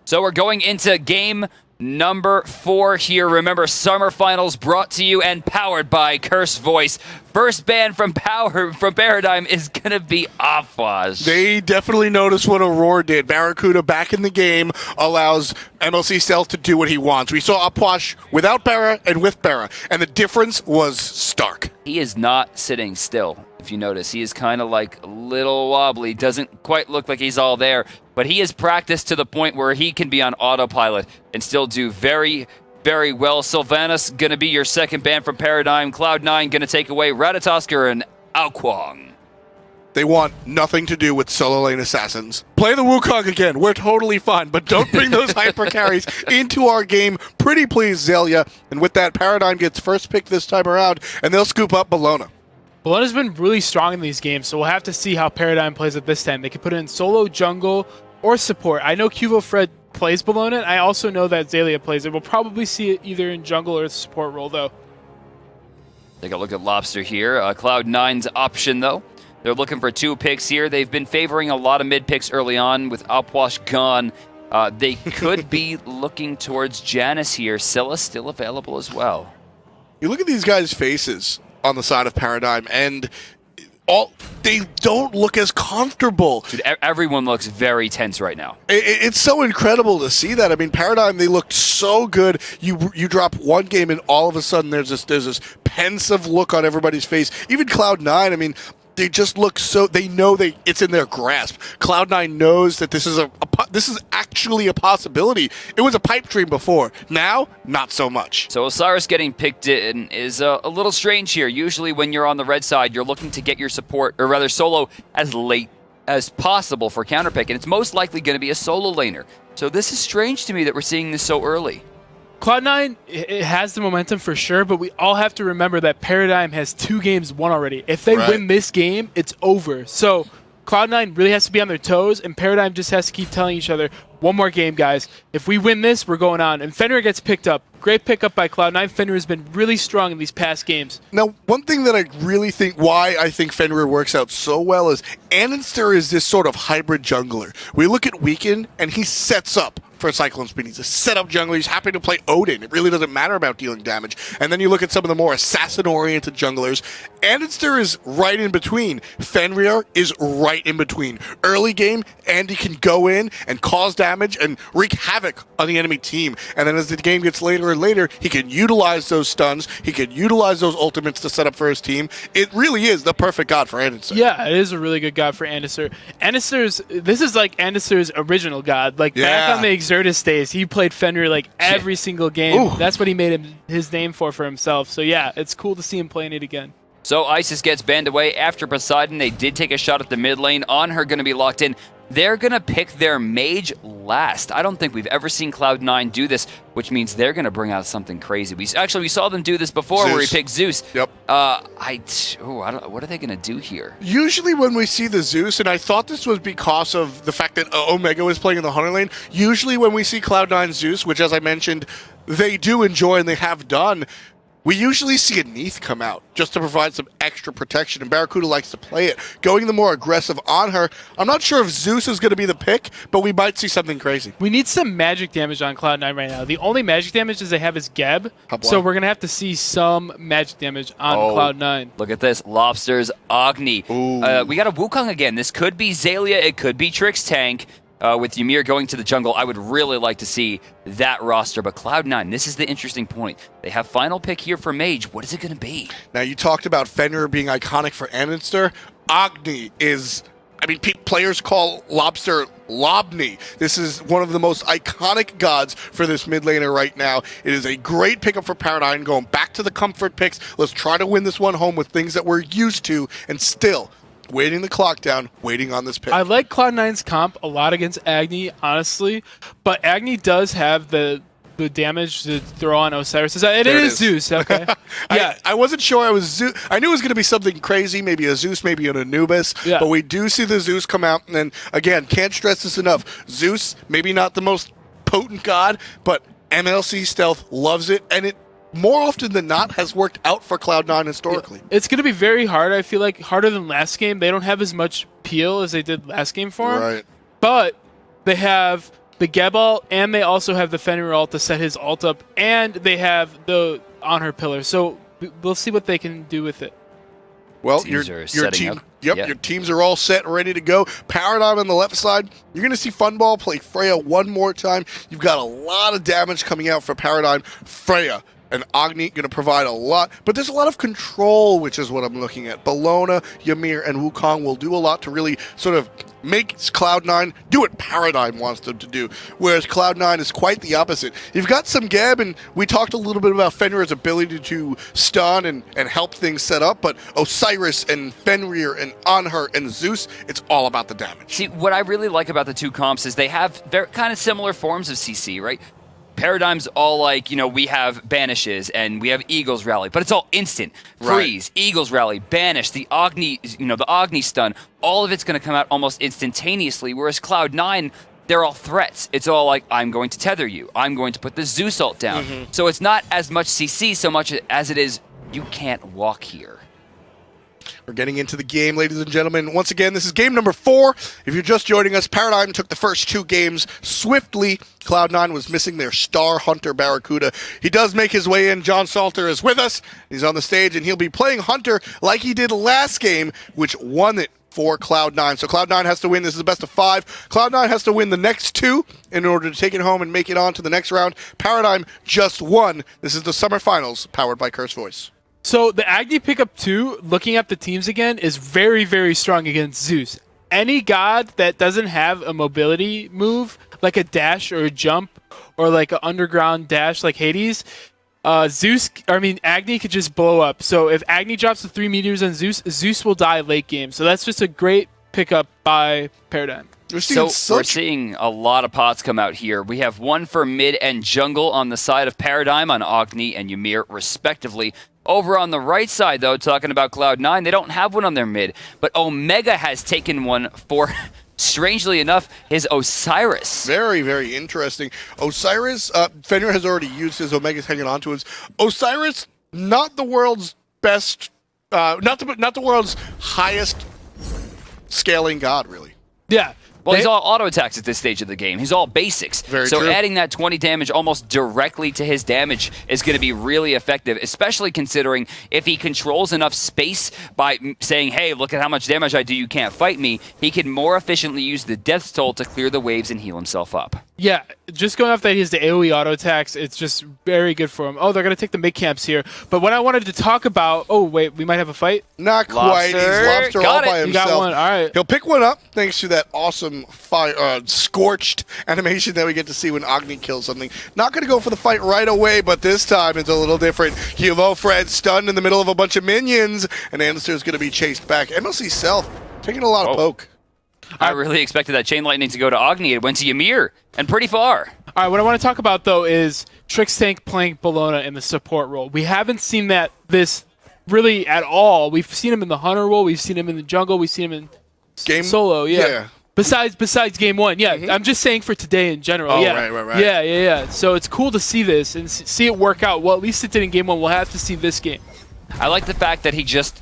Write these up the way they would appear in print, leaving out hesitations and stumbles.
So we're going into game number 4 here. Remember, Summer Finals brought to you and powered by Curse Voice. First ban from Paradigm is going to be Opwash. They definitely noticed what Aurora did. Barracuda back in the game allows MLC Stealth to do what he wants. We saw Opwash without Barra and with Barra, and the difference was stark. He is not sitting still, if you notice. He is kind of like a little wobbly. Doesn't quite look like he's all there, but he has practiced to the point where he can be on autopilot and still do very, very well. Sylvanas going to be your second ban from Paradigm. Cloud9 going to take away Ratatosker and Aokwang. They want nothing to do with solo lane assassins. Play the Wukong again. We're totally fine, but don't bring those hyper carries into our game. Pretty please, Zelia. And with that, Paradigm gets first pick this time around, and they'll scoop up Bellona. Bellona's been really strong in these games, so we'll have to see how Paradigm plays it this time. They can put it in solo, jungle, or support. I know Cuvo Fred plays Bellona, and I also know that Zelia plays it. We'll probably see it either in jungle or the support role, though. Take a look at Lobster here. Cloud9's option, though. They're looking for 2 picks here. They've been favoring a lot of mid picks early on with Opwash gone. They could be looking towards Janice here. Scylla still available as well. You look at these guys' faces on the side of Paradigm, and they don't look as comfortable. Dude, everyone looks very tense right now. It's so incredible to see that. I mean, Paradigm, they looked so good. You drop one game, and all of a sudden there's this pensive look on everybody's face. Even Cloud9, I mean, they just look so. They know it's in their grasp. Cloud9 knows that this is actually a possibility. It was a pipe dream before. Now, not so much. So Osiris getting picked in is a little strange here. Usually, when you're on the red side, you're looking to get your support, or rather solo, as late as possible for counterpick, and it's most likely going to be a solo laner. So this is strange to me that we're seeing this so early. Cloud9, it has the momentum for sure, but we all have to remember that Paradigm has 2 games won already. If they win this game, it's over. So Cloud9 really has to be on their toes, and Paradigm just has to keep telling each other, one more game, guys. If we win this, we're going on. And Fenrir gets picked up. Great pickup by Cloud9. Fenrir has been really strong in these past games. Now, one thing that I really think, why I think Fenrir works out so well is Annenster is this sort of hybrid jungler. We look at Weekend, and he sets up for Cyclone Speed. He's a setup jungler. He's happy to play Odin. It really doesn't matter about dealing damage. And then you look at some of the more assassin-oriented junglers. Annenster is right in between. Fenrir is right in between. Early game, Andy can go in and cause damage and wreak havoc on the enemy team. And then as the game gets later and later, he can utilize those stuns. He can utilize those ultimates to set up for his team. It really is the perfect god for Annenster. Yeah, it is a really good god for Annenster. This is like Annester's original god. Like back on the Exertus days, he played Fenrir like every single game. Ooh. That's what he made his name for himself. So yeah, it's cool to see him playing it again. So Isis gets banned away after Poseidon. They did take a shot at the mid lane. On her going to be locked in. They're going to pick their mage last. I don't think we've ever seen Cloud9 do this, which means they're going to bring out something crazy. We saw them do this before where he picked Zeus. Yep. I don't, what are they going to do here? Usually when we see the Zeus, and I thought this was because of the fact that Omega was playing in the Hunter lane, usually when we see Cloud9 Zeus, which as I mentioned, they do enjoy and they have done, we usually see a Neath come out just to provide some extra protection, and Barracuda likes to play it. Going the more aggressive on her, I'm not sure if Zeus is going to be the pick, but we might see something crazy. We need some magic damage on Cloud9 right now. The only magic damage they have is Geb, so we're going to have to see some magic damage on Cloud9. Look at this. Lobster's Agni. We got a Wukong again. This could be Zelia. It could be Trix Tank. With Ymir going to the jungle, I would really like to see that roster. But Cloud9, this is the interesting point. They have final pick here for Mage. What is it going to be? Now, you talked about Fenrir being iconic for Annenster. Agni is... I mean, players call Lobster Lobni. This is one of the most iconic gods for this mid laner right now. It is a great pickup for Paradigm. Going back to the comfort picks. Let's try to win this one home with things that we're used to, and still... waiting the clock down, waiting on this pick. I like Cloud9's comp a lot against Agni, honestly, but Agni does have the damage to throw on Osiris. It is Zeus, okay. Yeah, I wasn't sure I was Zeus. I knew it was going to be something crazy, maybe a Zeus, maybe an Anubis, but we do see the Zeus come out, and then, again, can't stress this enough. Zeus, maybe not the most potent god, but MLC Stealth loves it, and it more often than not has worked out for Cloud9 historically. It's going to be very hard. I feel like harder than last game. They don't have as much peel as they did last game for him. Right. But they have the Geb ult, and they also have the Fenrir ult to set his ult up, and they have the Honor pillar. So we'll see what they can do with it. Well, Teams your are setting team, up. yep, Yeah. your teams are all set, ready to go. Paradigm on the left side. You're going to see Funball play Freya one more time. You've got a lot of damage coming out for Paradigm. Freya and Agni going to provide a lot, but there's a lot of control, which is what I'm looking at. Bellona, Ymir, and Wukong will do a lot to really sort of make Cloud9 do what Paradigm wants them to do, whereas Cloud9 is quite the opposite. You've got some Geb, and we talked a little bit about Fenrir's ability to stun and help things set up, but Osiris and Fenrir and Anhur and Zeus, it's all about the damage. See, what I really like about the two comps is they have very kind of similar forms of CC, right? Paradigm's all like, we have banishes and we have Eagles Rally, but it's all instant. Freeze, right. Eagles Rally, banish, the Agni, the Agni stun, all of it's going to come out almost instantaneously, whereas Cloud9, they're all threats. It's all like, I'm going to tether you. I'm going to put the Zeus ult down. So it's not as much CC so much as it is, you can't walk here. We're getting into the game, ladies and gentlemen. Once again, this is game number 4. If you're just joining us, Paradigm took the first 2 games swiftly. Cloud9 was missing their star hunter, Barracuda. He does make his way in. John Salter is with us. He's on the stage, and he'll be playing Hunter like he did last game, which won it for Cloud9. So Cloud9 has to win. This is a best of 5. Cloud9 has to win the next 2 in order to take it home and make it on to the next round. Paradigm just won. This is the Summer Finals, powered by Curse Voice. So the Agni pickup 2, looking at the teams again, is very, very strong against Zeus. Any god that doesn't have a mobility move, like a dash or a jump, or like an underground dash like Hades, Agni could just blow up. So if Agni drops the 3 meteors on Zeus, Zeus will die late game. So that's just a great pickup by Paradigm. We're seeing a lot of pots come out here. We have one for mid and jungle on the side of Paradigm on Agni and Ymir, respectively. Over on the right side, though, talking about Cloud9, they don't have one on their mid. But Omega has taken one for, strangely enough, his Osiris. Very, very interesting. Osiris, Fenrir has already used his. Omega's hanging on to his. Osiris, not the world's best, not the world's highest scaling god, really. Yeah. Well, he's all auto attacks at this stage of the game. He's all basics. So adding that 20 damage almost directly to his damage is going to be really effective, especially considering if he controls enough space by saying, hey, look at how much damage I do, you can't fight me, he can more efficiently use the Death Toll to clear the waves and heal himself up. Yeah, just going off that he has the AoE auto attacks, it's just very good for him. Oh, they're going to take the mid camps here. But what I wanted to talk about... Oh, wait, we might have a fight? Not quite. He's Lobster all by himself. You got one, all right. He'll pick one up thanks to that awesome scorched animation that we get to see when Agni kills something. Not going to go for the fight right away, but this time it's a little different. Hugo Fred stunned in the middle of a bunch of minions, and Annister's going to be chased back. MLC Self taking a lot of poke. I really expected that Chain Lightning to go to Agni. It went to Ymir, and pretty far. All right, what I want to talk about, though, is Trix Tank playing Bellona in the support role. We haven't seen this really at all. We've seen him in the Hunter role. We've seen him in the jungle. We've seen him in solo. Yeah. Besides game 1. Yeah, I'm just saying for today in general. Oh, yeah. right. Yeah. So it's cool to see this and see it work out. Well, at least it did in game 1. We'll have to see this game. I like the fact that he just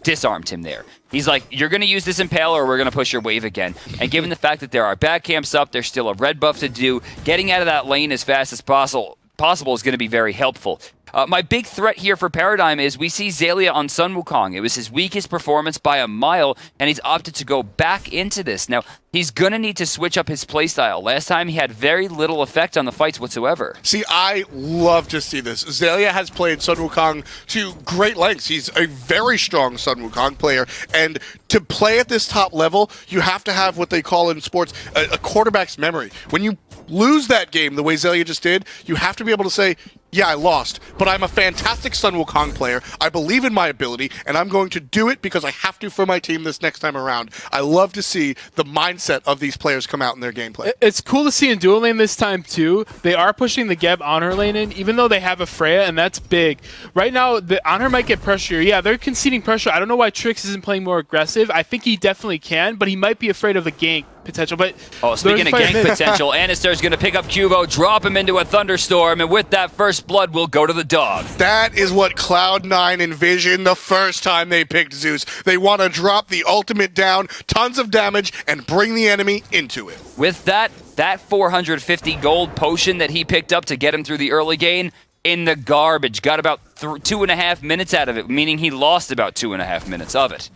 disarmed him there. He's like, you're going to use this Impaler or we're going to push your wave again. And given the fact that there are back camps up, there's still a red buff to do, getting out of that lane as fast as possible is going to be very helpful. My big threat here for Paradigm is we see Xaylia on Sun Wukong. It was his weakest performance by a mile, and he's opted to go back into this. Now, he's going to need to switch up his playstyle. Last time, he had very little effect on the fights whatsoever. See, I love to see this. Xaylia has played Sun Wukong to great lengths. He's a very strong Sun Wukong player, and to play at this top level, you have to have what they call in sports a quarterback's memory. When you lose that game the way Xaylia just did, you have to be able to say, yeah, I lost, but I'm a fantastic Sun Wukong player. I believe in my ability, and I'm going to do it because I have to for my team this next time around. I love to see the mindset of these players come out in their gameplay. It's cool to see in dual lane this time, too. They are pushing the Geb Honor lane in, even though they have a Freya, and that's big. Right now, the Honor might get pressure. Yeah, they're conceding pressure. I don't know why Trix isn't playing more aggressive. I think he definitely can, but he might be afraid of the gank potential. But speaking of gank potential, Annister's going to pick up Cubo, drop him into a thunderstorm, and with that first blood will go to the dog. That is what Cloud9 envisioned the first time they picked Zeus. They want to drop the ultimate down, tons of damage, and bring the enemy into it. With that, that 450 gold potion that he picked up to get him through the early game, in the garbage. Got about 2.5 minutes out of it, meaning he lost about 2.5 minutes of it.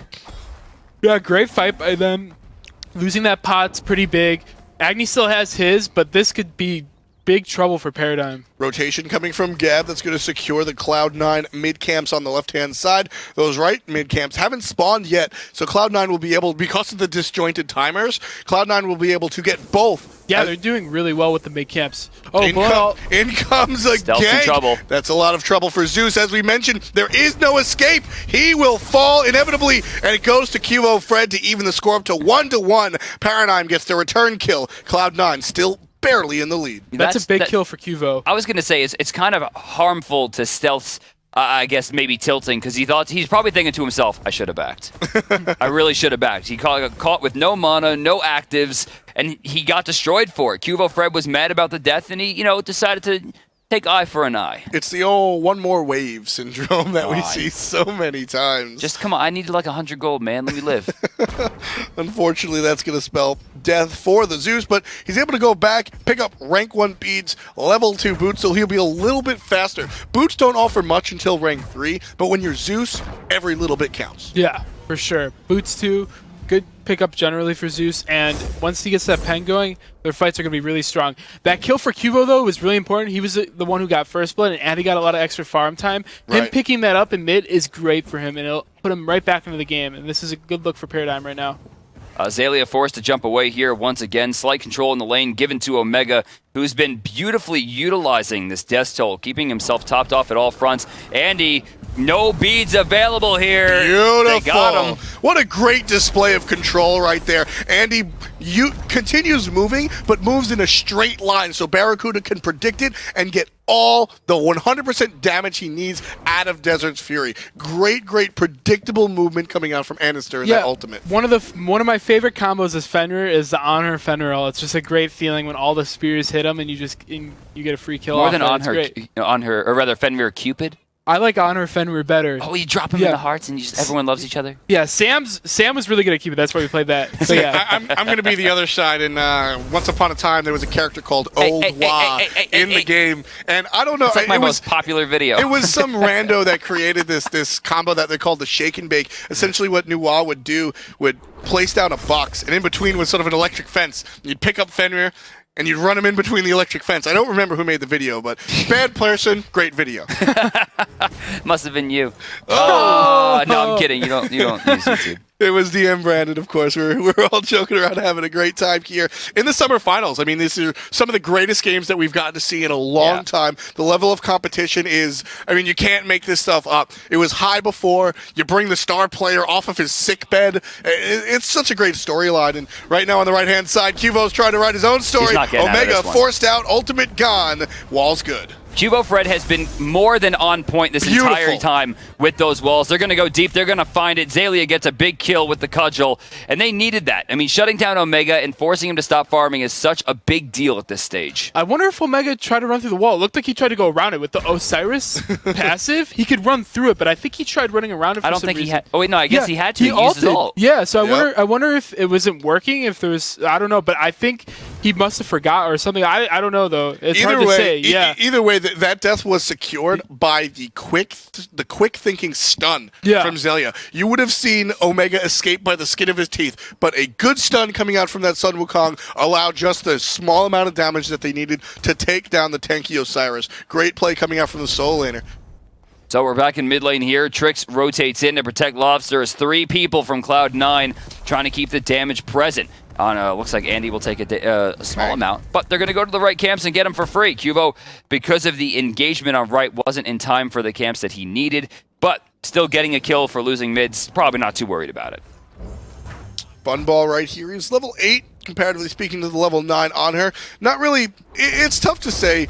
Yeah, great fight by them. Losing that pot's pretty big. Agni still has his, but this could be big trouble for Paradigm. Rotation coming from Gab that's going to secure the Cloud9 mid camps on the left-hand side. Those right mid camps haven't spawned yet, so Cloud9 will be able, because of the disjointed timers, Cloud9 will be able to get both. Yeah, they're doing really well with the mid camps. Oh, in comes a gang. Trouble. That's a lot of trouble for Zeus. As we mentioned, there is no escape. He will fall inevitably, and it goes to Cuvo Fred to even the score up to 1-1. Paradigm gets the return kill. Cloud9 still barely in the lead. That's a big kill for Cuvo. I was going to say, it's kind of harmful to Stealth's, I guess, maybe tilting, because he's probably thinking to himself, I should have backed. I really should have backed. He got caught with no mana, no actives, and he got destroyed for it. Cuvo Fred was mad about the death, and he, decided to take eye for an eye. It's the old one more wave syndrome that we see so many times. Just come on, I needed like 100 gold, man. Let me live. Unfortunately, that's going to spell death for the Zeus, but he's able to go back, pick up rank 1 beads, level 2 boots, so he'll be a little bit faster. Boots don't offer much until rank 3, but when you're Zeus, every little bit counts. Yeah, for sure. Boots 2, good pickup generally for Zeus, and once he gets that pen going, their fights are going to be really strong. That kill for Cuvo, though, was really important. He was the one who got first blood, and Andy got a lot of extra farm time. Him picking that up in mid is great for him, and it'll put him right back into the game, and this is a good look for Paradigm right now. Azalea forced to jump away here once again. Slight control in the lane given to Omega, who's been beautifully utilizing this death toll, keeping himself topped off at all fronts. Andy, no beads available here. Beautiful. They got him. What a great display of control right there. Andy continues moving, but moves in a straight line, so Barracuda can predict it and get all the 100% damage he needs out of Desert's Fury. Great, predictable movement coming out from Anister in that ultimate. One of my favorite combos as Fenrir is the Honor Fenrir. It's just a great feeling when all the spears hit him and you get a free kill. More than on her, or rather Fenrir Cupid. I like Honor Fenrir better. Oh, you drop him in the hearts and everyone loves each other? Yeah, Sam was really good at Cupid. That's why we played that. So, yeah. I'm going to be the other side. And once upon a time, there was a character called Old Wah in the game. And I don't know. It's like my most popular video. It was some rando that created this combo that they called the Shake and Bake. Essentially what Nuwa would do would place down a box, and in between was sort of an electric fence. You'd pick up Fenrir, and you'd run him in between the electric fence. I don't remember who made the video, but bad person, great video. Must have been you. Oh no, I'm kidding. You don't use YouTube. It was DM branded, of course. We're all joking around having a great time here in the summer finals. I mean, these are some of the greatest games that we've gotten to see in a long time. The level of competition is, I mean, you can't make this stuff up. It was high before. You bring the star player off of his sick bed. It's such a great storyline. And right now on the right-hand side, Cuvo's trying to write his own story. Omega forced out, ultimate gone. Wall's good. Cuvo Fred has been more than on point this entire time with those walls. They're going to go deep. They're going to find it. Zalia gets a big kill with the cudgel, and they needed that. I mean, shutting down Omega and forcing him to stop farming is such a big deal at this stage. I wonder if Omega tried to run through the wall. It looked like he tried to go around it with the Osiris passive. He could run through it, but I think he tried running around it for some reason. He had... Oh, wait, no, I guess he had to. He used his ult. Yeah, so I wonder if it wasn't working, if there was... I don't know, but I think he must have forgot or something. I don't know, though. It's hard to say. Either way, that death was secured by the quick thinking stun from Zelia. You would have seen Omega escape by the skin of his teeth, but a good stun coming out from that Sun Wukong allowed just the small amount of damage that they needed to take down the tanky Osiris. Great play coming out from the Soul Laner. So we're back in mid lane here. Trix rotates in to protect Lobsters. 3 people from Cloud9 trying to keep the damage present. Looks like Andy will take a small amount, but they're going to go to the right camps and get him for free. Cuvo, because of the engagement on right, wasn't in time for the camps that he needed, but still getting a kill for losing mids, probably not too worried about it. Funball right here. He's level 8, comparatively speaking to the level 9 on her. Not really, it's tough to say.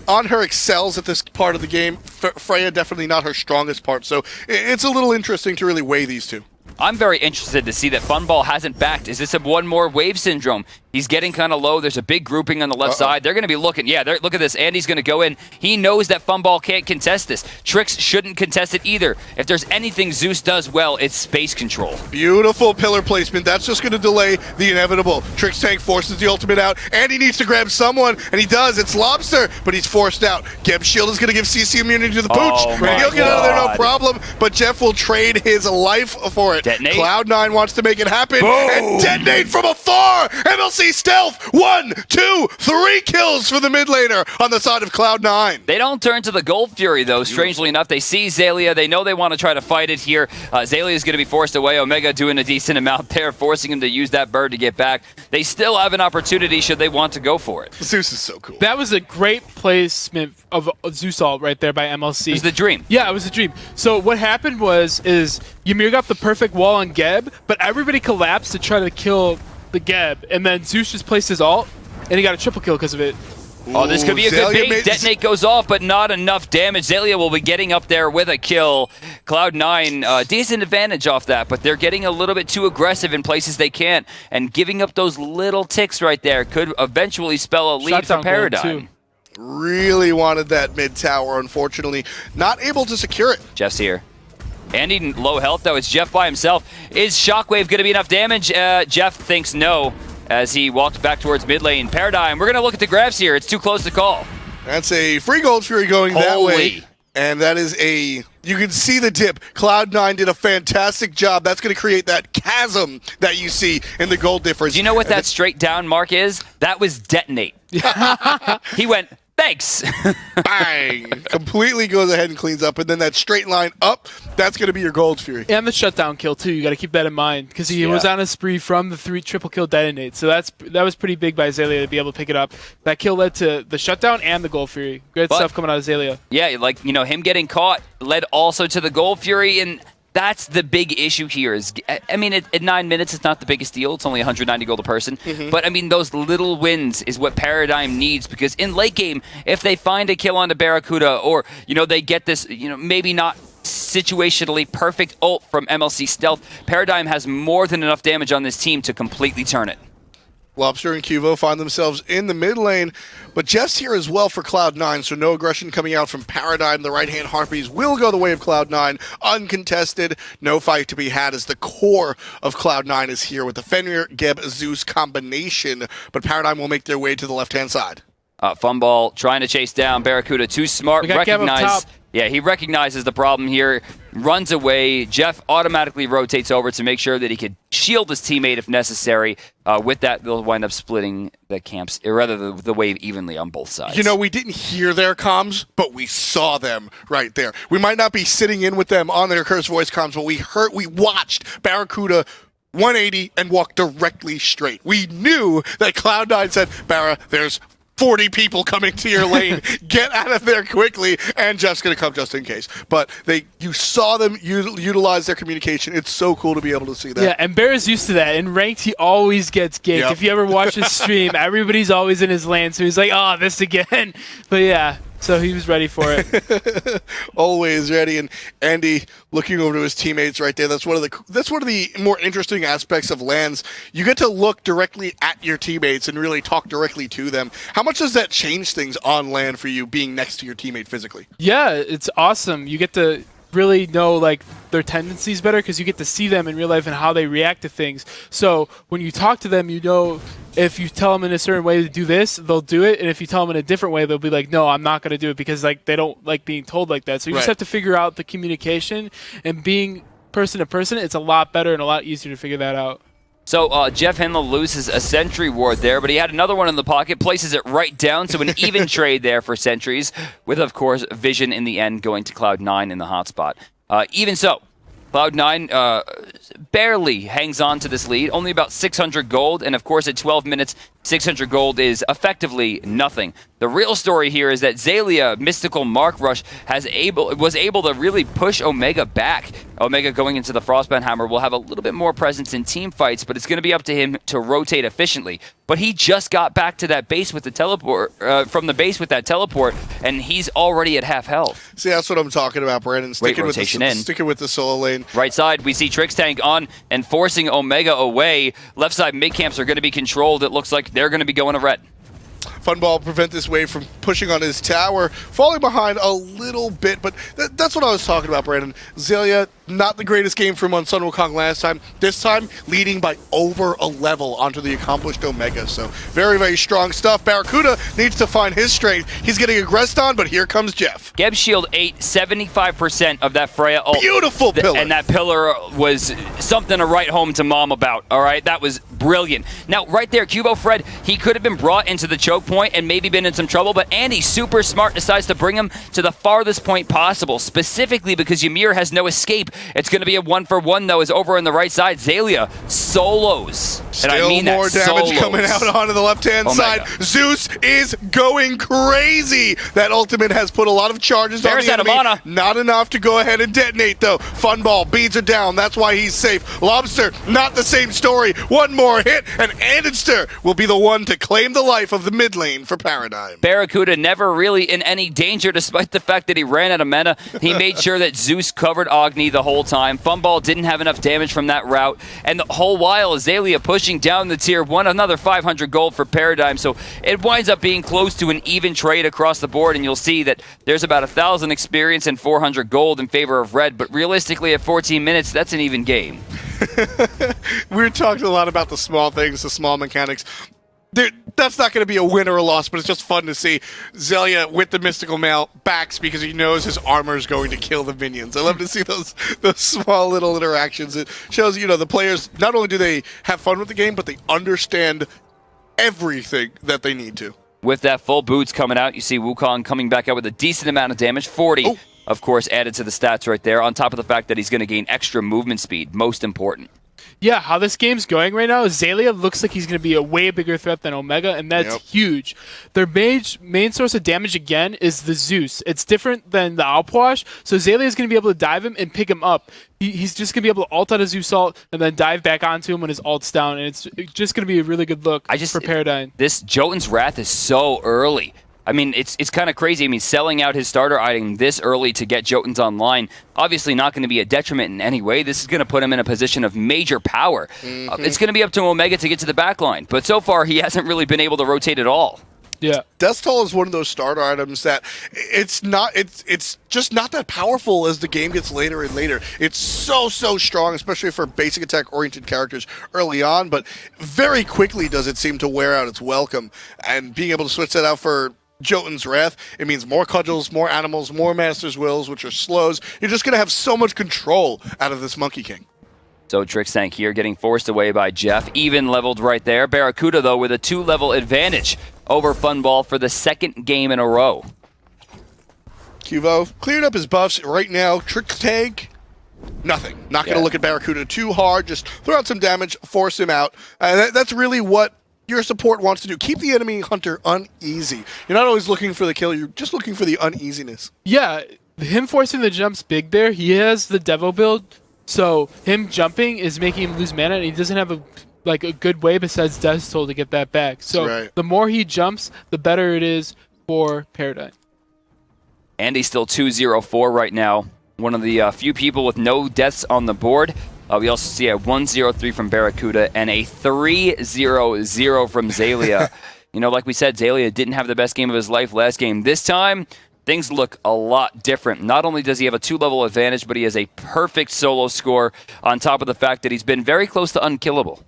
On her excels at this part of the game. Freya definitely not her strongest part, so it's a little interesting to really weigh these two. I'm very interested to see that Funball hasn't backed. Is this a one more wave syndrome? He's getting kind of low. There's a big grouping on the left side. They're going to be looking. Yeah, look at this. Andy's going to go in. He knows that Funball can't contest this. Trix shouldn't contest it either. If there's anything Zeus does well, it's space control. Beautiful pillar placement. That's just going to delay the inevitable. Trix Tank forces the ultimate out. Andy needs to grab someone, and he does. It's Lobster, but he's forced out. Geb's shield is going to give CC immunity to the Pooch. He'll get out of there, no problem, but Jeff will trade his life for it. Detonate. Cloud9 wants to make it happen, Boom. and detonate from afar. MLC stealth. 1, 2, 3 kills for the mid laner on the side of Cloud9. They don't turn to the Gold Fury, though, strangely enough. They see Xaylia. They know they want to try to fight it here. Xaylia is going to be forced away. Omega doing a decent amount there, forcing him to use that bird to get back. They still have an opportunity should they want to go for it. Zeus is so cool. That was a great placement of Zeus ult right there by MLC. It was the dream. Yeah, it was a dream. So what happened is Ymir got the perfect wall on Geb, but everybody collapsed to try to kill the Geb, and then Zeus just placed his ult, and he got a triple kill because of it. Oh, this could be a good bait. Detonate goes off, but not enough damage. Xaylia will be getting up there with a kill. Cloud9, decent advantage off that, but they're getting a little bit too aggressive in places they can't, and giving up those little ticks right there could eventually spell a lead for Paradigm. Really wanted that mid tower, unfortunately. Not able to secure it. Jeff's here. Andy low health, though. It's Jeff by himself. Is Shockwave going to be enough damage? Jeff thinks no, as he walked back towards mid lane. Paradigm, we're going to look at the graphs here. It's too close to call. That's a free Gold Fury going that way. And that is you can see the dip. Cloud9 did a fantastic job. That's going to create that chasm that you see in the gold difference. Do you know what that straight down mark is? That was detonate. He went, thanks. Bang! Completely goes ahead and cleans up. And then that straight line up, that's going to be your Gold Fury. And the shutdown kill, too. You got to keep that in mind, because he was on a spree from the 3 triple kill detonate. So that was pretty big by Xaylia to be able to pick it up. That kill led to the shutdown and the Gold Fury. Good stuff coming out of Xaylia. Yeah, like, him getting caught led also to the Gold Fury, and that's the big issue here. I mean, at 9 minutes, it's not the biggest deal. It's only 190 gold a person. But, I mean, those little wins is what Paradigm needs, because in late game, if they find a kill onto Barracuda, or, they get this, maybe not situationally perfect ult from MLC Stealth, Paradigm has more than enough damage on this team to completely turn it. Lobster and Cuvo find themselves in the mid lane, but Jeff's here as well for Cloud9, so no aggression coming out from Paradigm. The right-hand Harpies will go the way of Cloud9, uncontested. No fight to be had as the core of Cloud9 is here with the Fenrir, Geb, Zeus combination, but Paradigm will make their way to the left-hand side. Funball trying to chase down Barracuda, too smart, recognize. Yeah, he recognizes the problem here, runs away. Jeff automatically rotates over to make sure that he could shield his teammate if necessary. With that, they'll wind up splitting the camps, or rather the wave evenly on both sides. We didn't hear their comms, but we saw them right there. We might not be sitting in with them on their Curse Voice comms, but we watched Barracuda 180 and walk directly straight. We knew that Cloud9 said, Barra, there's 40 people coming to your lane. Get out of there quickly. And Jeff's going to come just in case. But you saw them utilize their communication. It's so cool to be able to see that. Yeah, and Bear is used to that. In ranked, he always gets ganked. Yep. If you ever watch his stream, everybody's always in his lane. So he's like, oh, this again. But yeah, so he was ready for it. Always ready. And Andy looking over to his teammates right there. That's one of the more interesting aspects of LANs. You get to look directly at your teammates and really talk directly to them. How much does that change things on LAN for you, being next to your teammate physically? Yeah, it's awesome. You get to really know their tendencies better, because you get to see them in real life and how they react to things. So when you talk to them, if you tell them in a certain way to do this, they'll do it, and if you tell them in a different way, they'll be like, no, I'm not going to do it, because they don't like being told like that. So you just have to figure out the communication, and being person to person, it's a lot better and a lot easier to figure that out. So Jeff Henle loses a sentry ward there, but he had another one in the pocket, places it right down, so an even trade there for sentries, with, of course, Vision in the end going to Cloud9 in the hotspot. Even so, Cloud9 barely hangs on to this lead, only about 600 gold, and of course at 12 minutes, 600 gold is effectively nothing. The real story here is that Xaylia, Mystical Mark Rush, was able to really push Omega back. Omega going into the Frostbound Hammer will have a little bit more presence in team fights, but it's going to be up to him to rotate efficiently. But he just got back to that base with the teleport, from the base with that teleport, and he's already at half health. See, that's what I'm talking about, Brandon. Sticking with the solo lane. Right side, we see Trix Tank on and forcing Omega away. Left side mid camps are going to be controlled. It looks like they're going to be going to red. Funball prevent this wave from pushing on his tower, falling behind a little bit, but that's what I was talking about, Brandon. Xaylia, not the greatest game from on Sun Wukong last time. This time, leading by over a level onto the accomplished Omega. So, very, very strong stuff. Barracuda needs to find his strength. He's getting aggressed on, but here comes Jeff. Geb Shield 8, 75% of that Freya ult. Beautiful pillar. And that pillar was something to write home to mom about, all right? That was brilliant. Now, right there, Cubo Fred, he could have been brought into the choke point and maybe been in some trouble, but Andy, super smart, decides to bring him to the farthest point possible, specifically because Ymir has no escape. It's going to be a 1-for-1, though, is over on the right side. Xaylia solos. Still and I mean more that, damage solos. coming out onto the left-hand side. Zeus is going crazy. That ultimate has put a lot of charges on the enemy. Mana. Not enough to go ahead and detonate, though. Funball beads are down. That's why he's safe. Lobster, not the same story. One more hit, and Anidster will be the one to claim the life of the mid lane for Paradigm. Barracuda never really in any danger, despite the fact that he ran out of mana. He made sure that Zeus covered Agni the whole time. Funball didn't have enough damage from that route, and the whole while Xaylia pushing down the tier 1, another 500 gold for Paradigm, so it winds up being close to an even trade across the board, and you'll see that there's about 1,000 experience and 400 gold in favor of red, but realistically at 14 minutes, that's an even game. We're talking a lot about the small things, the small mechanics. That's not going to be a win or a loss, but it's just fun to see Xaylia with the Mystical Mail backs because he knows his armor is going to kill the minions. I love to see those small little interactions. It shows, the players, not only do they have fun with the game, but they understand everything that they need to. With that full boots coming out, you see Wukong coming back out with a decent amount of damage, 40. Oh. Of course, added to the stats right there, on top of the fact that he's going to gain extra movement speed, most important. Yeah, how this game's going right now, Xaylia looks like he's going to be a way bigger threat than Omega, and that's huge. Their main source of damage, again, is the Zeus. It's different than the Alpwash, so Xaylia is going to be able to dive him and pick him up. He's just going to be able to ult out a Zeus ult and then dive back onto him when his ult's down, and it's just going to be a really good look for Paradigm. This Jotun's Wrath is so early. I mean, it's kind of crazy. I mean, selling out his starter item this early to get Jotuns online, obviously not going to be a detriment in any way. This is going to put him in a position of major power. It's going to be up to Omega to get to the back line, but so far he hasn't really been able to rotate at all. Yeah, Death Toll is one of those starter items that it's just not that powerful as the game gets later and later. It's so strong, especially for basic attack oriented characters early on, but very quickly does it seem to wear out its welcome. And being able to switch that out for Jotun's Wrath, it means more cudgels, more animals, more Master's Wills, which are slows. You're just going to have so much control out of this Monkey King. So Trix Tank here getting forced away by Jeff. Even leveled right there. Barracuda, though, with a 2-level advantage over Funball for the second game in a row. Cuvo cleared up his buffs. Right now, Trix Tank, nothing. Not going to look at Barracuda too hard. Just throw out some damage, force him out. That's really what your support wants to do. Keep the enemy hunter uneasy. You're not always looking for the kill. You're just looking for the uneasiness. Yeah, him forcing the jumps big there. He has the Devil build, so him jumping is making him lose mana, and he doesn't have a good way besides Death Toll to get that back. So the more he jumps, the better it is for Paradigm. Andy's still 2-0-4 right now. One of the few people with no deaths on the board. We also see a 1-0-3 from Barracuda and a 3-0-0 from Xaylia. Like we said, Xaylia didn't have the best game of his life last game. This time, things look a lot different. Not only does he have a 2-level advantage, but he has a perfect solo score on top of the fact that he's been very close to unkillable.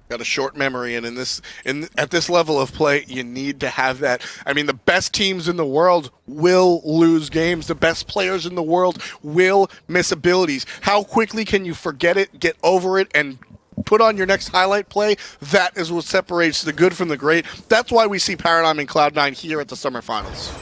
Got a short memory, and at this level of play, you need to have that. I mean, the best teams in the world will lose games. The best players in the world will miss abilities. How quickly can you forget it, get over it, and put on your next highlight play? That is what separates the good from the great. That's why we see Paradigm and Cloud9 here at the Summer Finals.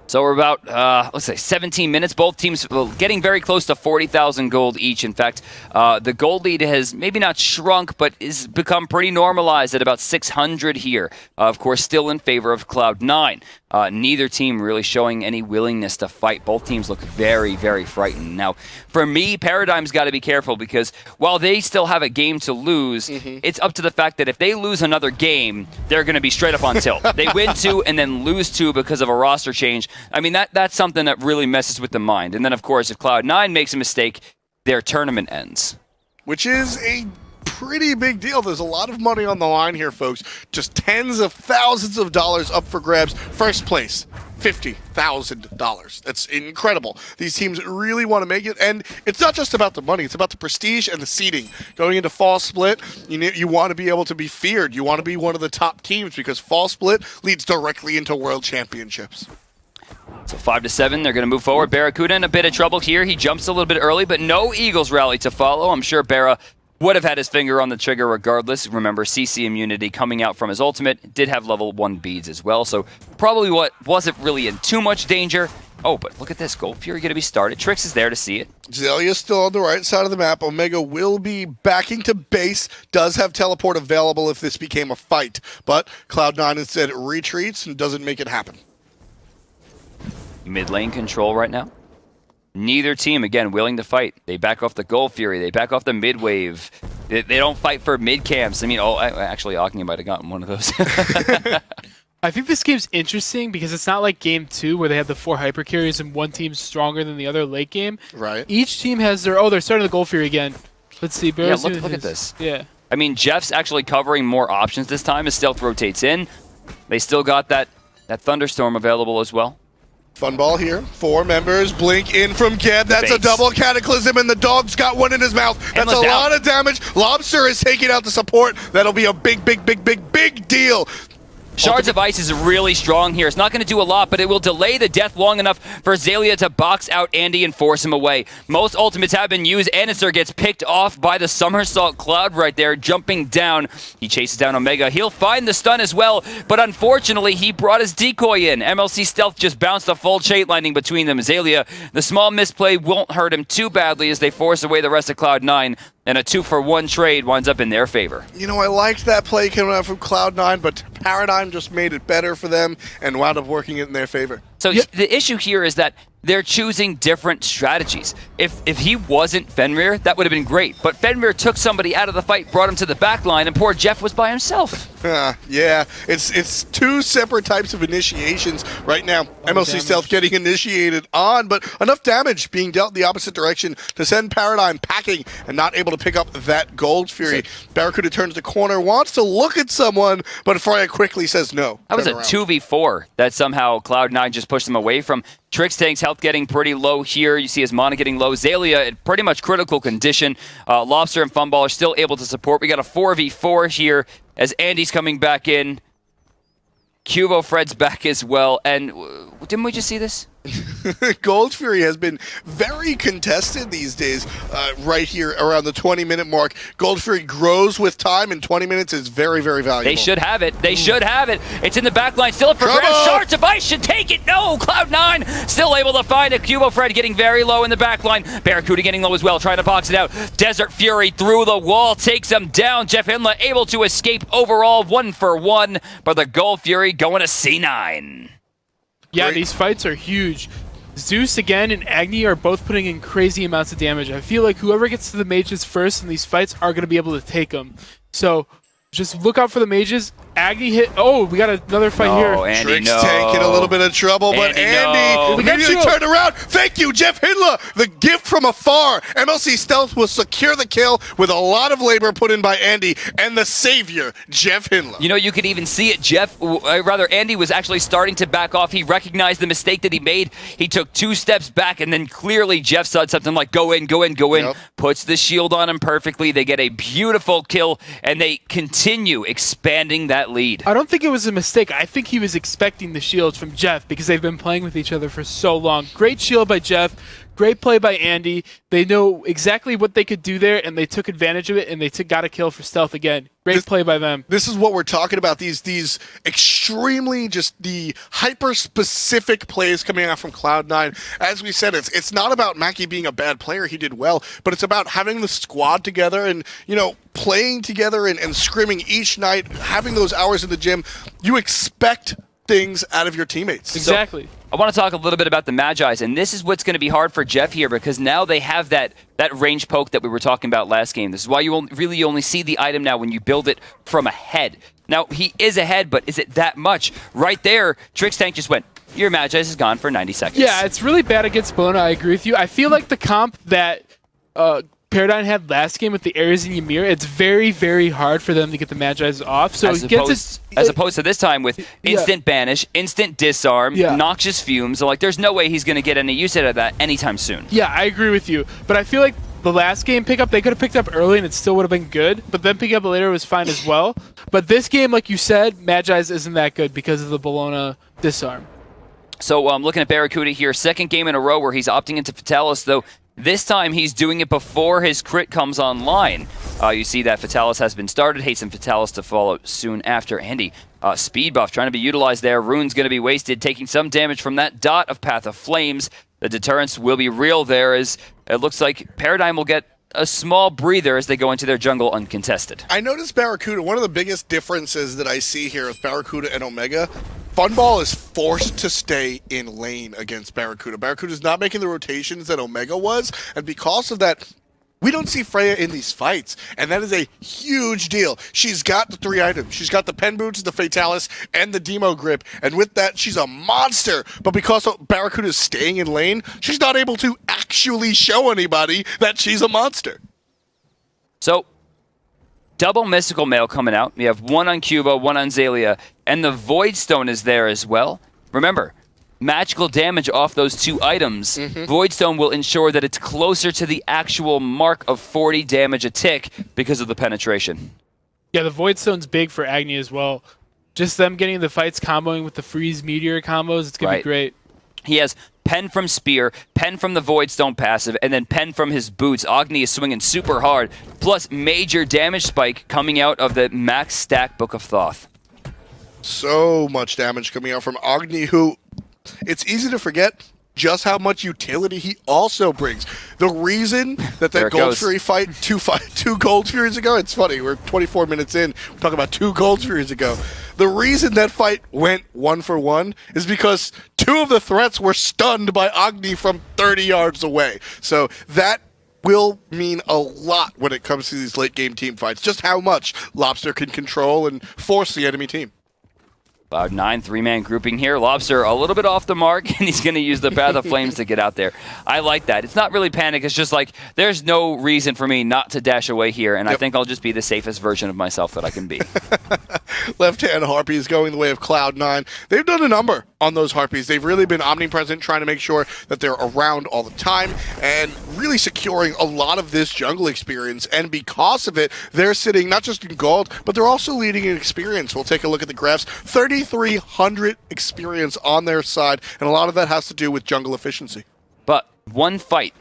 So we're about, let's say, 17 minutes. Both teams getting very close to 40,000 gold each. In fact, the gold lead has maybe not shrunk, but is become pretty normalized at about 600 here. Of course, still in favor of Cloud9. Neither team really showing any willingness to fight. Both teams look very, very frightened. Now, for me, Paradigm's got to be careful because while they still have a game to lose, it's up to the fact that if they lose another game, they're going to be straight up on tilt. They win 2 and then lose 2 because of a roster change. I mean, that's something that really messes with the mind. And then, of course, if Cloud9 makes a mistake, their tournament ends. Which is a pretty big deal. There's a lot of money on the line here, folks. Just tens of thousands of dollars up for grabs. First place, $50,000. That's incredible. These teams really want to make it, and it's not just about the money. It's about the prestige and the seeding. Going into Fall Split, you want to be able to be feared. You want to be one of the top teams because Fall Split leads directly into World Championships. So 5-7, they're going to move forward. Barracuda in a bit of trouble here. He jumps a little bit early, but no Eagles rally to follow. I'm sure Barra would have had his finger on the trigger regardless. Remember, CC immunity coming out from his ultimate. Did have level 1 beads as well, so probably wasn't really in too much danger. Oh, but look at this. Gold Fury going to be started. Trix is there to see it. Zelia's still on the right side of the map. Omega will be backing to base. Does have teleport available if this became a fight. But Cloud9 instead retreats and doesn't make it happen. Mid lane control right now. Neither team, again, willing to fight. They back off the Gold Fury. They back off the mid wave. They don't fight for mid camps. I mean, actually, Agni might have gotten one of those. I think this game's interesting because it's not like Game 2 where they have the 4 hyper carries and one team's stronger than the other late game. Right. Each team has their... Oh, they're starting the Gold Fury again. Let's see. Yeah, look at this. Yeah. I mean, Jeff's actually covering more options this time as Stealth rotates in. They still got that Thunderstorm available as well. Fun ball here. 4 members. Blink in from Geb. That's a Base. double cataclysm, and the dog's got one in his mouth. That's Endless a down. lot of damage. Lobster is taking out the support. That'll be a big deal. Shards of Ice is really strong here. It's not going to do a lot, but it will delay the death long enough for Zalia to box out Andy and force him away. Most ultimates have been used. Anister gets picked off by the Somersault Cloud right there, jumping down. He chases down Omega. He'll find the stun as well, but unfortunately, he brought his decoy in. MLC Stealth just bounced a full chain lightning between them. Zalia, the small misplay won't hurt him too badly as they force away the rest of Cloud9. And a 2-for-1 trade winds up in their favor. You know, I liked that play coming out from Cloud9, but Paradigm just made it better for them and wound up working it in their favor. So the issue here is that they're choosing different strategies. If he wasn't Fenrir, that would have been great. But Fenrir took somebody out of the fight, brought him to the back line, and poor Jeff was by himself. Yeah, it's 2 separate types of initiations right now. MLC Stealth getting initiated on, but enough damage being dealt in the opposite direction to send Paradigm packing and not able to pick up that Gold Fury. Barracuda turns the corner, wants to look at someone, but Freya quickly says no. That was a 2v4 that somehow Cloud9 just pushed him away from. Trix Tank's health getting pretty low here. You see his mana getting low. Zalia in pretty much critical condition. Lobster and Funball are still able to support. We got a 4v4 here as Andy's coming back in. Cubo Fred's back as well. And didn't we just see this? Gold Fury has been very contested these days, right here around the 20-minute mark. Gold Fury grows with time, and 20 minutes is very, very valuable. They should have it. They should have it. It's in the back line. Still up for grabs. Shards of Ice should take it. No, Cloud9 still able to find it. Cubo Fred getting very low in the back line. Barracuda getting low as well, trying to box it out. Desert Fury through the wall takes him down. Jeff Hinla able to escape overall 1-for-1, but the Gold Fury going to C9. Yeah, Great. These fights are huge. Zeus again and Agni are both putting in crazy amounts of damage. I feel like whoever gets to the mages first in these fights are going to be able to take them. So just look out for the mages. Agni hit. Oh, we got another fight here. Andy, Trix Tank in a little bit of trouble, but Andy immediately turned around. Thank you, Jeff Hinla. The gift from afar. MLC Stealth will secure the kill with a lot of labor put in by Andy and the savior, Jeff Hinla. You know, you could even see it. Andy was actually starting to back off. He recognized the mistake that he made. He took 2 steps back, and then clearly Jeff said something like, go in. Yep. Puts the shield on him perfectly. They get a beautiful kill, and they continue expanding that lead. I don't think it was a mistake. I think he was expecting the shield from Jeff because they've been playing with each other for so long. Great shield by Jeff. great play by Andy. They know exactly what they could do there, and they took advantage of it, and they got a kill for stealth again. Great play by them. This is what we're talking about. These extremely just the hyper-specific plays coming out from Cloud9. As we said, it's not about Mackie being a bad player. He did well. But it's about having the squad together and, you know, playing together and scrimming each night, having those hours in the gym. You expect things out of your teammates. Exactly. So, I want to talk a little bit about the Magi's, and this is what's going to be hard for Jeff here because now they have that range poke that we were talking about last game. This is why you really only see the item now when you build it from ahead. Now, he is ahead, but is it that much? Right there, Trix Tank just went, your Magi's is gone for 90 seconds. Yeah, it's really bad against Bologna. I agree with you. I feel like the comp that Paradigm had last game with the Ares and Ymir, it's very, very hard for them to get the Magi's off. So as opposed to this time with instant banish, instant disarm, noxious fumes. So like, there's no way he's going to get any use out of that anytime soon. Yeah, I agree with you. But I feel like the last game pickup, they could have picked up early and it still would have been good. But then picking up later was fine as well. But this game, like you said, Magi's isn't that good because of the Bologna disarm. So I'm looking at Barracuda here. Second game in a row where he's opting into Fatalis, though. This time, he's doing it before his crit comes online. You see that Fatalis has been started. Hasten Fatalis to follow soon after. Andy, speed buff trying to be utilized there. Rune's going to be wasted, taking some damage from that dot of Path of Flames. The deterrence will be real there as it looks like Paradigm will get a small breather as they go into their jungle uncontested. I noticed Barracuda, one of the biggest differences that I see here with Barracuda and Omega, Funball is forced to stay in lane against Barracuda. Barracuda's not making the rotations that Omega was, and because of that, we don't see Freya in these fights, and that is a huge deal. She's got the 3 items. She's got the Pen Boots, the Fatalis, and the Demo Grip, and with that, she's a monster. But because Barracuda is staying in lane, she's not able to actually show anybody that she's a monster. So, double Mystical Mail coming out. We have one on Cuba, one on Zalia, and the Void Stone is there as well. Remember, magical damage off those 2 items. Void Stone will ensure that it's closer to the actual mark of 40 damage a tick because of the penetration. Yeah, the Void Stone's big for Agni as well. Just them getting the fights comboing with the Freeze Meteor combos, it's going to be great. He has Pen from Spear, Pen from the Void Stone passive, and then Pen from his boots. Agni is swinging super hard, plus major damage spike coming out of the max stack Book of Thoth. So much damage coming out from Agni, who, it's easy to forget just how much utility he also brings. The reason that Gold Fury fight two Gold Furies ago, it's funny, we're 24 minutes in, we're talking about 2 Gold Furies ago. The reason that fight went 1-for-1 is because 2 of the threats were stunned by Agni from 30 yards away. So that will mean a lot when it comes to these late game team fights, just how much Lobster can control and force the enemy team. Cloud9, 3-man grouping here. Lobster a little bit off the mark, and he's going to use the Path of Flames to get out there. I like that. It's not really panic. It's just like, there's no reason for me not to dash away here, and I think I'll just be the safest version of myself that I can be. Left-hand Harpies going the way of Cloud9. They've done a number on those Harpies. They've really been omnipresent, trying to make sure that they're around all the time, and really securing a lot of this jungle experience. And because of it, they're sitting not just in gold, but they're also leading in experience. We'll take a look at the graphs. 3,300 experience on their side, and a lot of that has to do with jungle efficiency. But one fight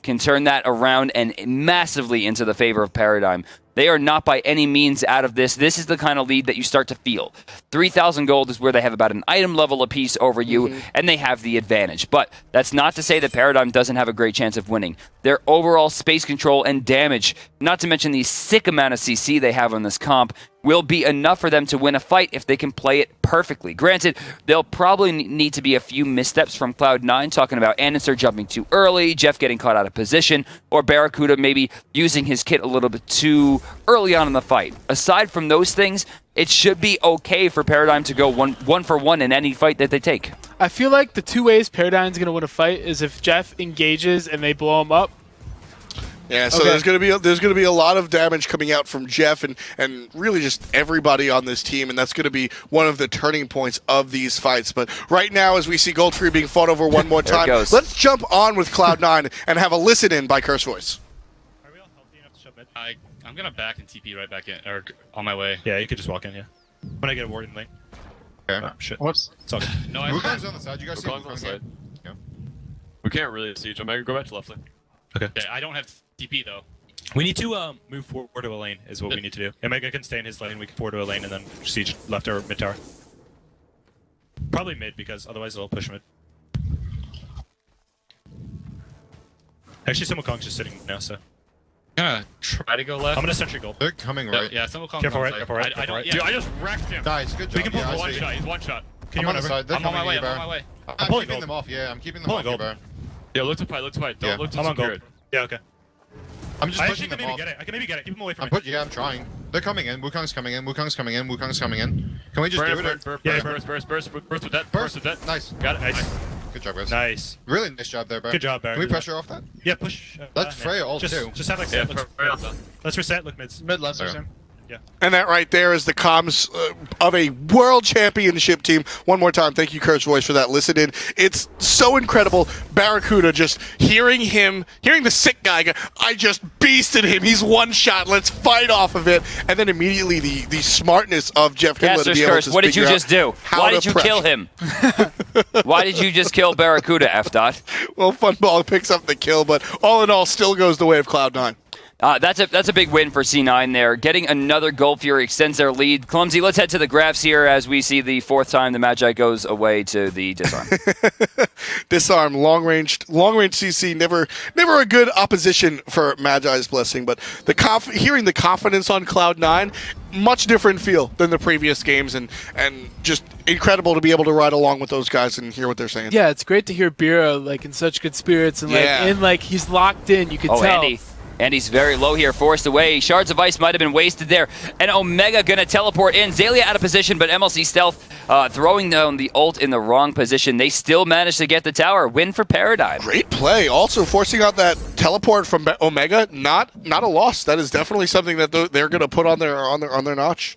can turn that around and massively into the favor of Paradigm. They are not by any means out of this. This is the kind of lead that you start to feel. 3,000 gold is where they have about an item level apiece over you, and they have the advantage. But that's not to say that Paradigm doesn't have a great chance of winning. Their overall space control and damage, not to mention the sick amount of CC they have on this comp, will be enough for them to win a fight if they can play it perfectly. Granted, they'll probably need to be a few missteps from Cloud9, talking about Anister jumping too early, Jeff getting caught out of position, or Barracuda maybe using his kit a little bit too early on in the fight. Aside from those things, it should be okay for Paradigm to go one for one in any fight that they take. I feel like the 2 ways Paradigm's going to win a fight is if Jeff engages and they blow him up. Yeah, so there's going to be a lot of damage coming out from Jeff and really just everybody on this team, and that's going to be one of the turning points of these fights. But right now, as we see Gold Free being fought over one more time, let's jump on with Cloud9 and have a listen in by Curse Voice. Are we all healthy enough to jump in? I'm gonna back and TP right back in, or on my way. Yeah, you could just walk in. Yeah. When I get a ward in lane. Okay. Oh, shit. Whoops. It's all good. No, You guys on the side. You guys see on the side. Yeah. can't really siege Omega. Go back to left lane. Okay. Yeah, I don't have TP though. We need to move forward to a lane is what we need to do. Omega can stay in his lane, we can forward to a lane, and then siege left or mid tower. Probably mid, because otherwise they'll push mid. Actually, some Wukong's just sitting now, so... I'm gonna try to go left. I'm gonna sentry gold. They're coming right. Yeah, some will come. Careful on right, side. careful right, I don't. careful Yeah, I just wrecked him. Nice, good job. We can pull yeah, I one see. shot. He's one shot. Can I'm you on run the over? side. They're I'm on my coming way. to you, I'm on my Baron. way. I'm pulling keeping gold. them off, yeah. I'm keeping them Pulling off you, gold. Baron. Yeah, look to fight. Look to fight. Don't Yeah. look to I'm on gold. secure it. Yeah, okay. I'm just I pushing actually can them maybe off. get it. I can maybe get it. Keep him away from I'm me. yeah, I'm trying. They're coming in. Wukong's coming in. Wukong's coming in. Wukong's coming in. Can we just do it? Burst with that. Burst with that. Nice. Got it. Nice. Good job, guys. Nice. Really nice job there, Baron. Good job, Baron. Can we Good job. pressure off that? Yeah, push. Let's Freya ult too. Just have like Yeah, let's reset, look mids. Mid left, There. Sam. Yeah. And that right there is the comms of a world championship team. One more time, thank you, Kurt's Voice, for that. Listen in. It's so incredible. Barracuda, just hearing the sick guy go, I just beasted him. He's one shot. Let's fight off of it. And then immediately the smartness of Jeff Hindler to Caster's be able Curse, to what did you figure just out do? how Why to did you pressure. kill him? Why did you just kill Barracuda, F-Dot? Well, Funball picks up the kill, but all in all, still goes the way of Cloud9. That's a big win for C9 there. Getting another Gold Fury extends their lead. Clumsy, let's head to the graphs here as we see the fourth time the Magi goes away to the disarm. Disarm, long range CC, never a good opposition for Magi's Blessing, but hearing the confidence on Cloud9, much different feel than the previous games, and just incredible to be able to ride along with those guys and hear what they're saying. Yeah, it's great to hear Bira like in such good spirits and he's locked in. You can tell. Andy's very low here, forced away. Shards of Ice might have been wasted there. And Omega gonna teleport in. Zalia out of position, but MLC Stealth throwing down the ult in the wrong position. They still managed to get the tower. Win for Paradigm. Great play. Also forcing out that teleport from Omega, not a loss. That is definitely something that they're gonna put on their notch.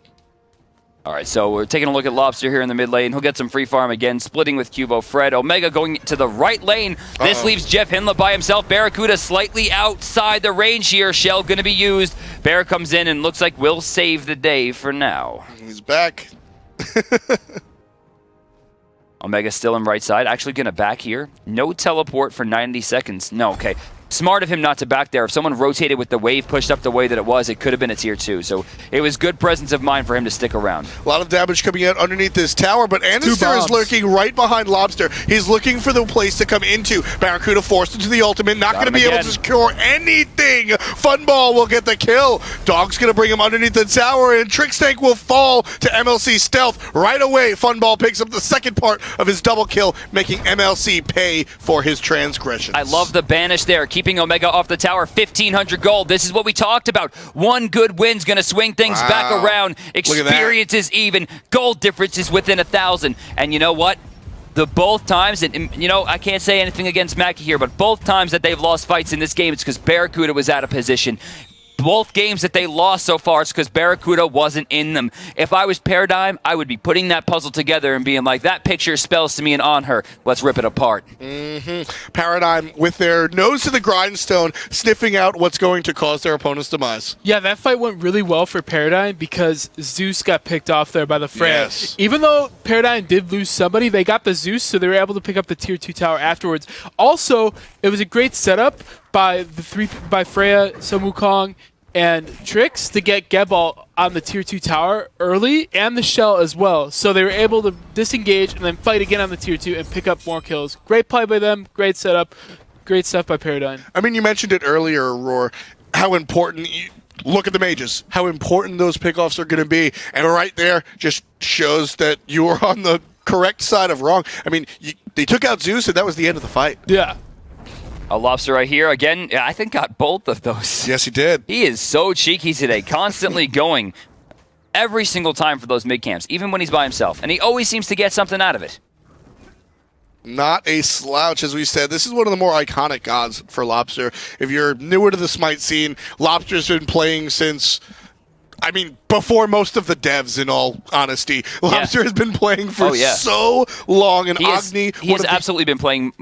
All right, so we're taking a look at Lobster here in the mid lane. He'll get some free farm again, splitting with Cubo. Fred, Omega going to the right lane. This leaves Jeff Hindler by himself. Barracuda slightly outside the range here. Shell going to be used. Bear comes in and looks like we'll save the day for now. He's back. Omega still in right side. Actually going to back here. No teleport for 90 seconds. No, okay. Smart of him not to back there. If someone rotated with the wave pushed up the way that it was, it could have been a tier 2. So it was good presence of mind for him to stick around. A lot of damage coming out underneath this tower, but Anister is lurking right behind Lobster. He's looking for the place to come into. Barracuda forced into the ultimate, not going to be able to secure anything. Funball will get the kill. Dog's going to bring him underneath the tower, and Trickstank will fall to MLC Stealth right away. Funball picks up the second part of his double kill, making MLC pay for his transgressions. I love the banish there, keeping Omega off the tower. 1,500 gold. This is what we talked about. One good win's going to swing things back around. Experience is even. Gold difference is within 1,000. And you know what? Both times, and you know, I can't say anything against Mackie here, but both times that they've lost fights in this game, it's because Barracuda was out of position. Both games that they lost so far, it's because Barracuda wasn't in them. If I was Paradigm, I would be putting that puzzle together and being like, that picture spells to me and on her. Let's rip it apart. Paradigm with their nose to the grindstone, sniffing out what's going to cause their opponent's demise. Yeah, that fight went really well for Paradigm because Zeus got picked off there by the Freya. Yes. Even though Paradigm did lose somebody, they got the Zeus, so they were able to pick up the tier 2 tower afterwards. Also, it was a great setup by Freya, Sun Wukong, and Trix to get Gebal on the tier 2 tower early, and the Shell as well. So they were able to disengage and then fight again on the tier 2 and pick up more kills. Great play by them, great setup, great stuff by Paradigm. I mean, you mentioned it earlier, Roar, how important... Look at the mages, how important those pickoffs are going to be. And right there just shows that you were on the correct side of wrong. I mean, they took out Zeus, and that was the end of the fight. Yeah. A Lobster right here. Again, I think got both of those. Yes, he did. He is so cheeky today, constantly going every single time for those mid camps, even when he's by himself. And he always seems to get something out of it. Not a slouch, as we said. This is one of the more iconic gods for Lobster. If you're newer to the Smite scene, Lobster's been playing since... I mean, before most of the devs, in all honesty. Lobster has been playing for so long, and Agni... He has absolutely been playing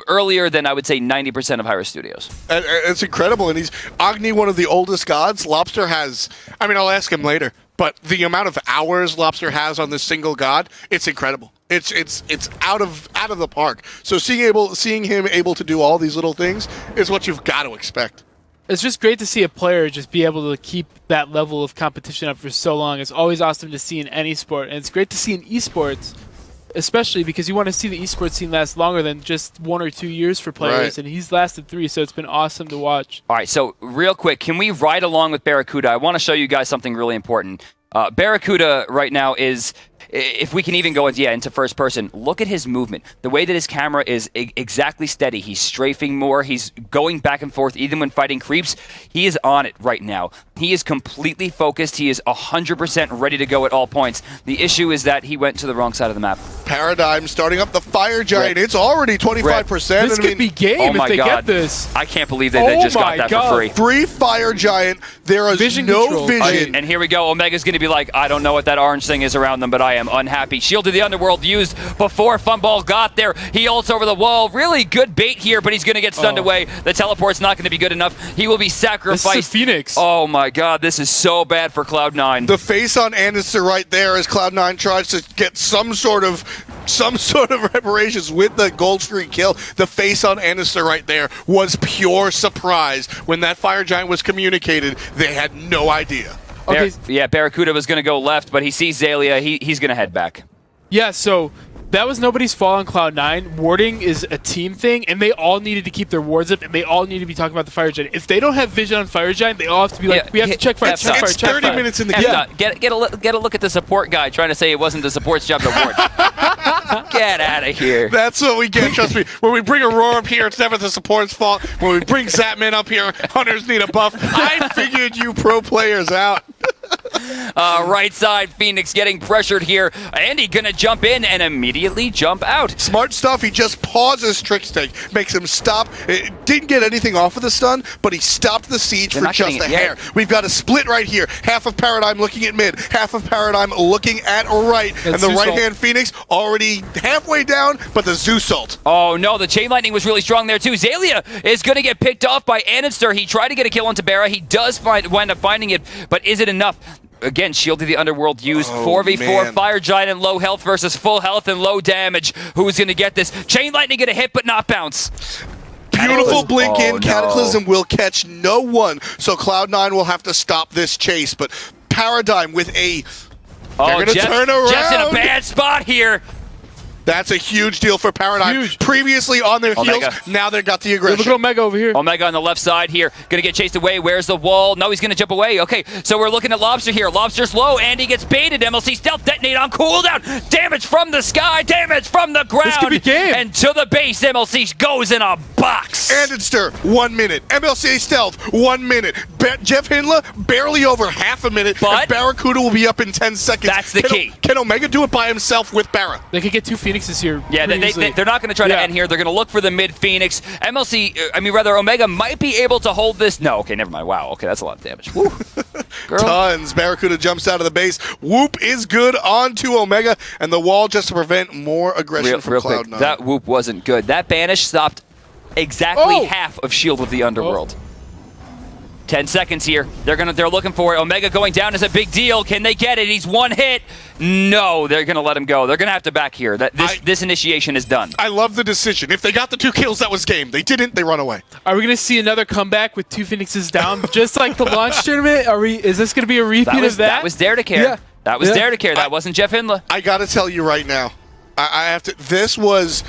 earlier than, I would say, 90% of Hyra Studios. It's incredible, and he's Agni, one of the oldest gods. Lobster has... I mean, I'll ask him later, but the amount of hours Lobster has on this single god, it's incredible. It's out of the park. So seeing him able to do all these little things is what you've got to expect. It's just great to see a player just be able to keep that level of competition up for so long. It's always awesome to see in any sport, and it's great to see in esports, especially because you want to see the esports scene last longer than just 1 or 2 years for players, Right. and he's lasted 3, so it's been awesome to watch. All right, so real quick, can we ride along with Barracuda? I want to show you guys something really important. Barracuda right now is, if we can even go into first person, look at his movement. The way that his camera is exactly steady. He's strafing more. He's going back and forth even when fighting creeps. He is on it right now. He is completely focused. He is 100% ready to go at all points. The issue is that he went to the wrong side of the map. Paradigm starting up the Fire Giant. Rip. It's already 25%. This could be game Oh if my they God. get this. I can't believe they just got that for free. Free Fire Giant. There is Vision no control. vision. And here we go. Omega's going to be like, I don't know what that orange thing is around them, but I am unhappy. Shield to the Underworld used before Funball got there. He ults over the wall. Really good bait here, but he's going to get stunned away. The teleport's not going to be good enough. He will be sacrificed. This is a Phoenix. Oh my God, this is so bad for Cloud9. The face on Anderson right there as Cloud9 tries to get some sort of reparations with the gold streak kill. The face on Anderson right there was pure surprise. When that Fire Giant was communicated, they had no idea. Okay. Yeah, Barracuda was going to go left, but he sees Zalia. He's going to head back. Yeah, so that was nobody's fault on Cloud9. Warding is a team thing, and they all needed to keep their wards up, and they all need to be talking about the Fire Giant. If they don't have vision on Fire Giant, they all have to be like, we have to check fire, check fire, It's check 30 fire. minutes in the Yeah. game. Get a look at the support guy trying to say it wasn't the support's job to ward. Get out of here. That's what we get, trust me. When we bring Aurora up here, it's never the support's fault. When we bring Zapman up here, Hunters need a buff. I figured you pro players out. Right side, Phoenix getting pressured here. Andy gonna jump in and immediately jump out. Smart stuff. He just pauses Trick Stick, makes him stop. It didn't get anything off of the stun, but he stopped the siege They're for not just getting a it yet. hair. We've got a split right here. Half of Paradigm looking at mid, half of Paradigm looking at right. And the Zeus ult. right-hand Phoenix already halfway down, but the Zeus ult. Oh no, the Chain Lightning was really strong there too. Zalia is gonna get picked off by Anister. He tried to get a kill on Tabera. He does wind up finding it, but is it enough? Again, Shield to the Underworld used. Oh, 4v4 man. Fire Giant and low health versus full health and low damage. Who's going to get this? Chain Lightning going to hit but not bounce. Beautiful blink in. Oh, no. Cataclysm will catch no one, so Cloud9 will have to stop this chase. But Paradigm with a... Oh, They're gonna turn around. Jeff's in a bad spot here. That's a huge deal for Paradigm. Huge. Previously on their Omega. heels, now they've got the Look at aggression. Omega over here. Omega on the left side here. Going to get chased away. Where's the wall? No, he's going to jump away. Okay, so we're looking at Lobster here. Lobster's low. Andy gets baited. MLC stealth detonate on cooldown. Damage from the sky. Damage from the ground. This could be game. And to the base, MLC goes in a box. Anderson, 1 minute. MLCA Stealth, 1 minute. Jeff Hindla, barely over half a minute. But- and Barracuda will be up in 10 seconds. That's the key. Can Omega do it by himself with Barra? They could get 2 Phoenixes here. Yeah, pretty easily. they're not going to try to Yeah. end here. They're going to look for the mid Phoenix. Omega might be able to hold this. No, okay, never mind. Wow, okay, that's a lot of damage. Woo. Girl. Tons. Barracuda jumps out of the base. Whoop is good onto Omega, and the wall just to prevent more aggression from Real quick, Cloud9. that whoop wasn't good. That banish stopped exactly Oh! half of Shield of the Underworld. 10 seconds here. They're looking for it. Omega going down is a big deal. Can they get it? He's one hit. No, they're gonna let him go. They're gonna have to back here. This initiation is done. I love the decision. If they got the 2 kills, that was game. They didn't, they run away. Are we going to see another comeback with 2 Phoenixes down, just like the launch tournament? Is this going to be a repeat of that? That was Dare to Care. Yeah. That was Yeah. Dare to Care. That wasn't Jeff Hindla. I gotta tell you right now, I have to. This was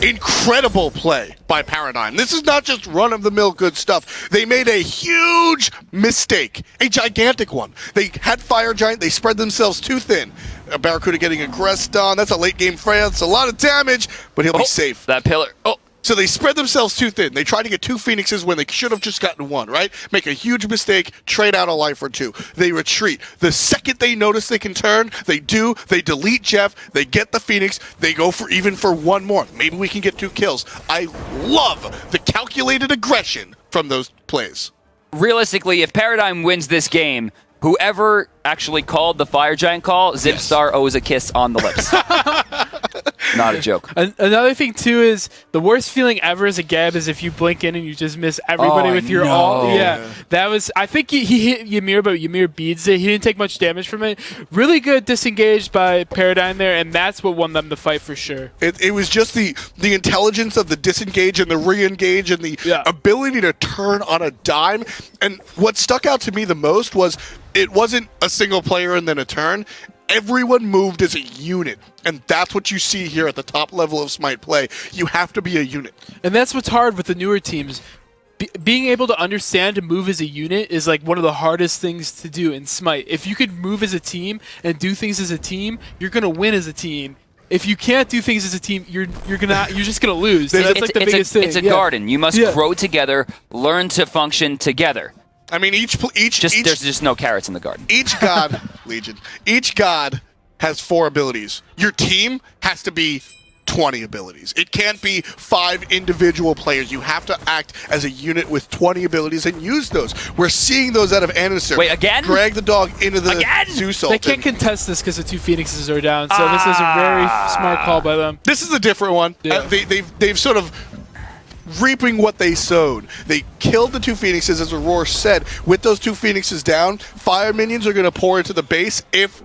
incredible play by Paradigm. This is not just run-of-the-mill good stuff. They made a huge mistake, a gigantic one. They had Fire Giant. They spread themselves too thin. Barracuda getting aggressed on. That's a late-game France. A lot of damage, but he'll be safe. That pillar. Oh. So they spread themselves too thin. They tried to get 2 Phoenixes when they should have just gotten 1, right? Make a huge mistake, trade out a life or 2. They retreat. The second they notice they can turn, they do. They delete Jeff. They get the Phoenix. They go for 1 more. Maybe we can get 2 kills. I love the calculated aggression from those plays. Realistically, if Paradigm wins this game, whoever actually called the Fire Giant call, Zipstar owes a kiss on the lips. not a joke. Another thing too is the worst feeling ever as a Gab is if you blink in and you just miss everybody with your ult. Yeah, that was. I think he hit Ymir, but Ymir beads it. He didn't take much damage from it. Really good disengaged by Paradigm there, and that's what won them the fight for sure. It was just the intelligence of the disengage and the re-engage and the ability to turn on a dime. And what stuck out to me the most was it wasn't a single player and then a turn. Everyone moved as a unit, and that's what you see here at the top level of Smite play. You have to be a unit. And that's what's hard with the newer teams. Being able to understand and move as a unit is like one of the hardest things to do in Smite. If you could move as a team and do things as a team, you're going to win as a team. If you can't do things as a team, you're just gonna lose. So that's like the biggest thing. It's a garden. You must grow together, learn to function together. I mean, there's just no carrots in the garden. Each god, Legion, each god has 4 abilities. Your team has to be 20 abilities. It can't be 5 individual players. You have to act as a unit with 20 abilities and use those. We're seeing those out of Anister. Wait, again? Drag the dog into the Zeus ult. They can't contest this because the 2 Phoenixes are down, so this is a very smart call by them. This is a different one. Yeah. They've sort of reaping what they sowed. They killed the 2 Phoenixes, as Aurora said. With those 2 Phoenixes down, fire minions are going to pour into the base if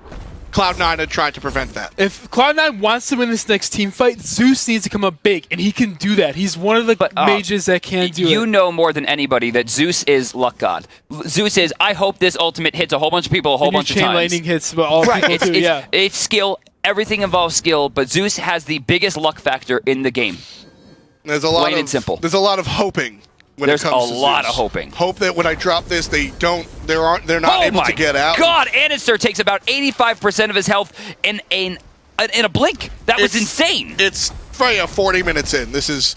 Cloud9 had tried to prevent that. If Cloud9 wants to win this next team fight, Zeus needs to come up big, and he can do that. He's one of the mages that can do it. You know more than anybody that Zeus is luck god. Zeus is, I hope this ultimate hits a whole bunch of people a whole bunch of times. Chain lightning hits all people too, It's skill. Everything involves skill, but Zeus has the biggest luck factor in the game. There's a lot Plain and simple. There's a lot of hoping. There's a lot of hoping. Hope that when I drop this, they're not able to get out. Oh my God! Anister takes about 85% of his health in a blink. That was insane. It's Freya 40 minutes in. This is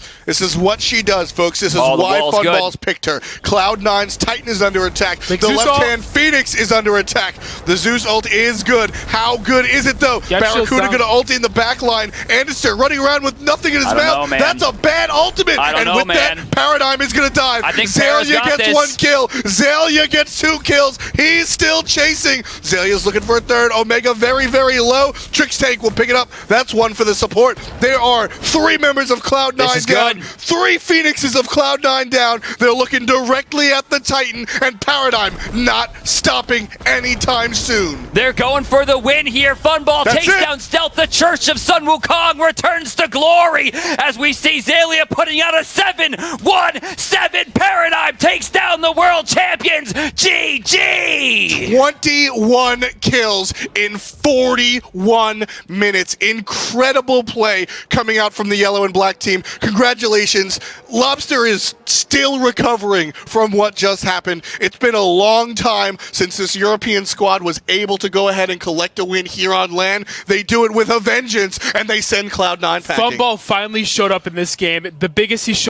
what she does, folks. This is why Funballs picked her. Cloud9's Titan is under attack. The left-hand Phoenix is under attack. The Zeus ult is good. How good is it, though? Barracuda going to ult in the back line. Anister running around with nothing in his mouth. That's a bad ultimate. That, Paradigm is going to die. I think Zaylia gets 1 kill. Zaylia gets 2 kills. He's still chasing. Zalia's looking for a 3rd. Omega very, very low. Trix Tank will pick it up. That's 1 for the support. There are 3 members of Cloud9 down. 3 Phoenixes of Cloud9 down. They're looking directly at the Titan, and Paradigm not stopping anytime soon. They're going for the win here. Funball takes down Stealth. The Church of Sun Wukong returns to glory as we see Zaylia putting out a 7-1-7. Paradigm takes down the world champions. GG! 21 kills in 41 minutes. Incredible play coming out from the yellow and black team. Congratulations. Lobster is still recovering from what just happened. It's been a long time since this European squad was able to go ahead and collect a win here on LAN. They do it with a vengeance, and they send Cloud9 packing. Funball finally showed up in this game. The biggest he showed